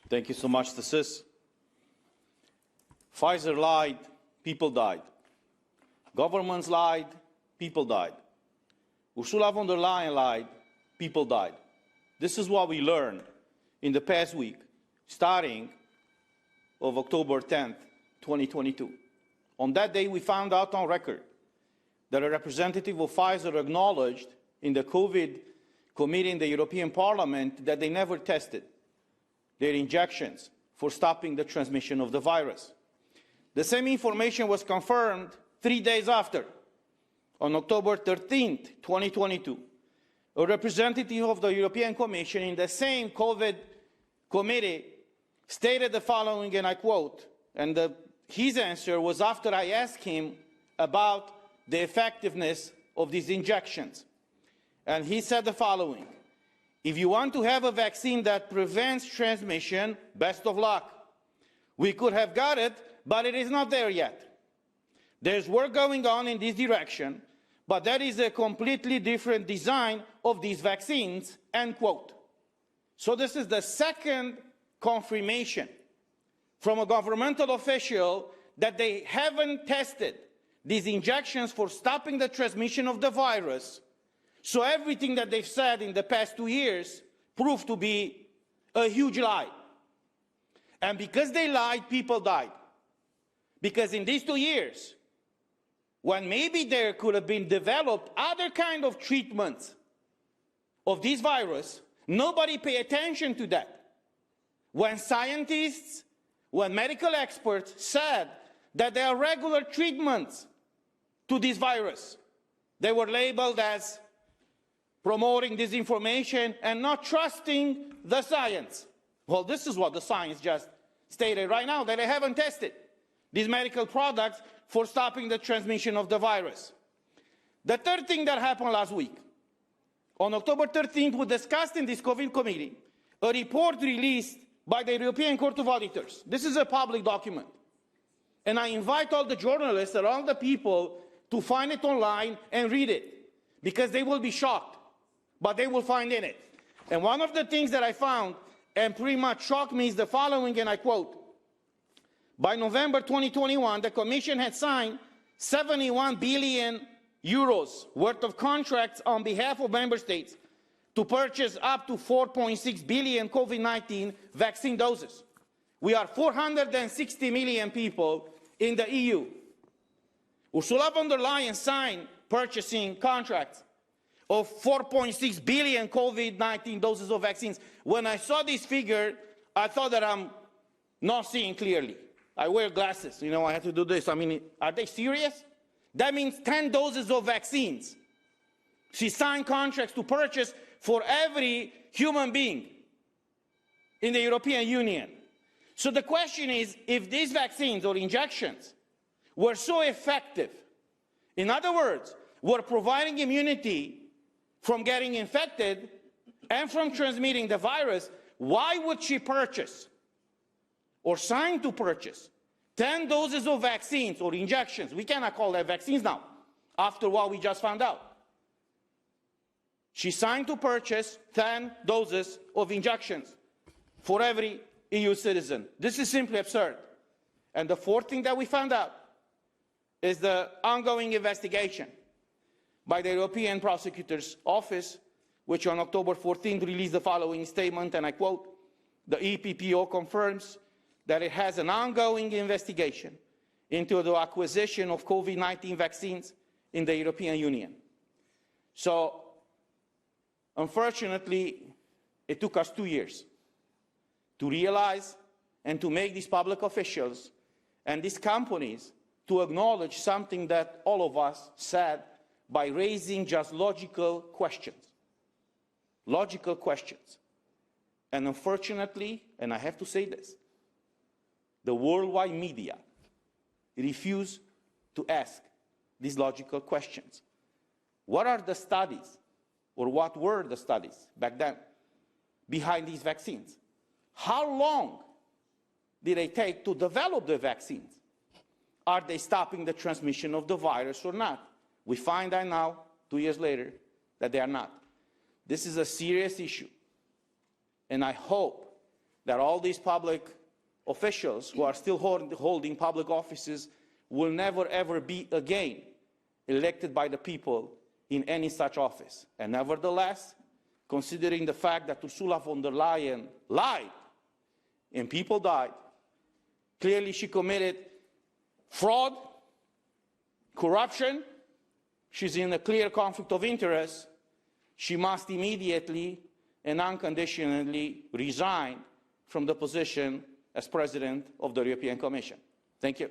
Thank you so much, Thrashes. Pfizer lied, people died. Governments lied, people died. Ursula von der Leyen lied, people died. This is what we learned in the past week, starting of October 10th, 2022. On that day, we found out on record that a representative of Pfizer acknowledged in the COVID committee in the European Parliament that they never tested their injections for stopping the transmission of the virus. The same information was confirmed 3 days after, on October 13th, 2022. A representative of the European Commission in the same COVID committee stated the following, and I quote, and his answer was after I asked him about the effectiveness of these injections. And he said the following: if you want to have a vaccine that prevents transmission, best of luck. We could have got it, but it is not there yet. There's work going on in this direction, but that is a completely different design of these vaccines, end quote. So this is the second confirmation from a governmental official that they haven't tested these injections for stopping the transmission of the virus. So everything that they've said in the past 2 years proved to be a huge lie. And because they lied, people died. Because in these 2 years, when maybe there could have been developed other kind of treatments of this virus, nobody paid attention to that. When scientists, when medical experts said that there are regular treatments to this virus, they were labeled as promoting disinformation and not trusting the science. Well, this is what the science just stated right now, that they haven't tested these medical products for stopping the transmission of the virus. The third thing that happened last week, on October 13th, we discussed in this COVID committee a report released by the European Court of Auditors. This is a public document. And I invite all the journalists and all the people to find it online and read it, because they will be shocked, but they will find in it. And one of the things that I found and pretty much shocked me is the following, and I quote: by November 2021, the Commission had signed 71 billion euros worth of contracts on behalf of member states to purchase up to 4.6 billion COVID-19 vaccine doses. We are 460 million people in the EU. Ursula von der Leyen signed purchasing contracts of 4.6 billion COVID-19 doses of vaccines. When I saw this figure, I thought that I'm not seeing clearly. I wear glasses, you know, I have to do this. I mean, are they serious? That means 10 doses of vaccines. She signed contracts to purchase for every human being in the European Union. So the question is, if these vaccines or injections were so effective, in other words, were providing immunity from getting infected and from transmitting the virus, why would she purchase or sign to purchase 10 doses of vaccines or injections? We cannot call that vaccines now, after what we just found out. She signed to purchase 10 doses of injections for every EU citizen. This is simply absurd. And the fourth thing that we found out is the ongoing investigation by the European Prosecutor's Office, which on October 14th released the following statement, and I quote: the EPPO confirms that it has an ongoing investigation into the acquisition of COVID-19 vaccines in the European Union. So, unfortunately, it took us 2 years to realize and to make these public officials and these companies to acknowledge something that all of us said by raising just logical questions. Logical questions. And unfortunately, and I have to say this, the worldwide media refuse to ask these logical questions. What are the studies, or what were the studies back then, behind these vaccines? How long did they take to develop the vaccines? Are they stopping the transmission of the virus or not? We find out now, 2 years later, that they are not. This is a serious issue, and I hope that all these public officials who are still holding public offices will never ever be again elected by the people in any such office. And nevertheless, considering the fact that Ursula von der Leyen lied and people died, clearly she committed fraud, corruption, she's in a clear conflict of interest, she must immediately and unconditionally resign from the position as President of the European Commission. Thank you.